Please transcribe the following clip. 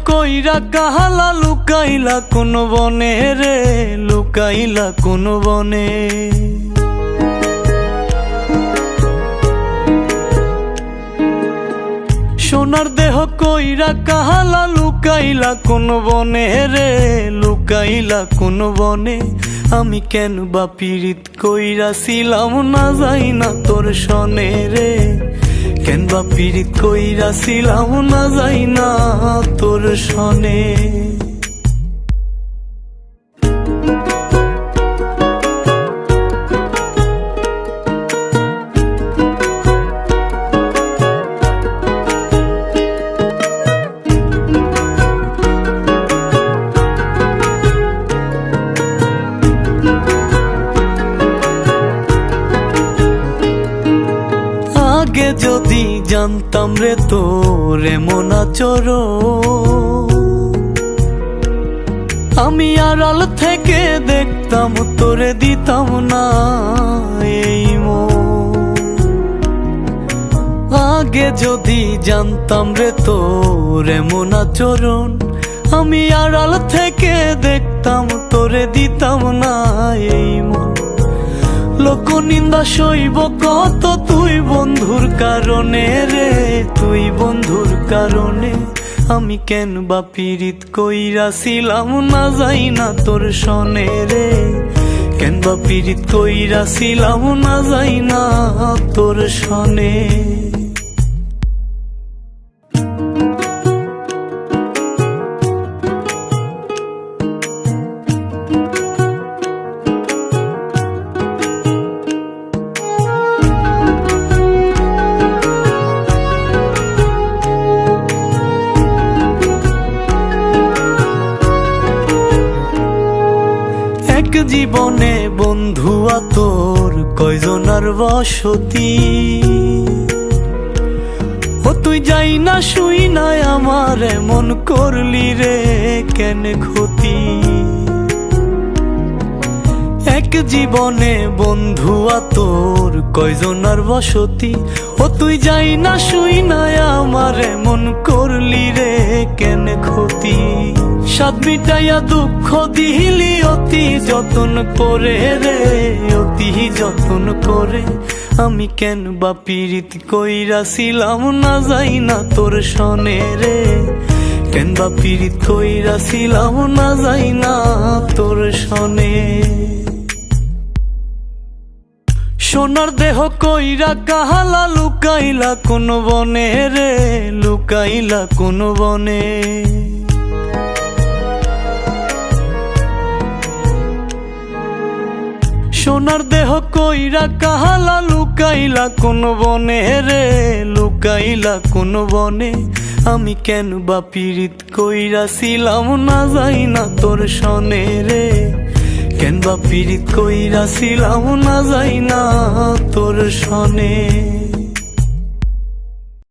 কইরা কাহালা লুকাইলা কোন বনে রে, লুকাইলা কোন বনে। সোনার দেহ কইরা কাহালা লুকাইলা কোন বনে রে, লুকাইলা কোন বনে। আমি কেন বা পীড়িত কইরাছিলাম না যাই না তোর সনে রে, কেন বা পীড়িত কইরাছিলাম না যাই না তোর সনে। আগে যদি জানতাম রে তোর এমন আচরণ, আমি আড়াল থেকে দেখতাম তোরে দিতাম না এই মন। আগে যদি জানতাম রে তোর এমন আচরণ, আমি আড়াল থেকে দেখতাম তোরে দিতাম না এই মন। লোক নিন্দা সইব কত তুই বন্ধুর কারণে রে, তুই বন্ধুর কারণে। আমি কেন বা পীড়িত কইরাছিলাম না যাই না তোর সনে রে, কেন বা পীড়িত কইরাছিলাম না যাই না তোর সনে। এক জীবনে বন্ধুয়া তোর কয়জনার বসতি, ও তুই যাই না শুই নাই আমার এমন করলি রে কেন ক্ষতি। এক জীবনে বন্ধুয়া তোর কয়জনার বসতি, ও তুই যাই না শুই নাই আমার এমন করলি রে কেন ক্ষতি। সাত মিটাইয়া দুঃখ দিলি অতি যতন করে রে, অতি যতন করে। আমি কেন বা পীড়িত কইরাছিলাম না যাই না তোর সনে রে, কেন বা পীড়িত কইরাছিলাম না যাই না তোর সনে। সোনার দেহ কইরা কাহালা লুকাইলা কোন বনে রে, লুকাইলা কোন বনে। সোনার দেহ কইরা কাহালা লুকাইলা কোন বনে রে, লুকাইলা কোন বনে। আমি কেন বা পীড়িত কইরাছিলাম না যাই না তোর সনে রে, কেন বা পীড়িত কইরাছিলাম না যাই না তোর সনে।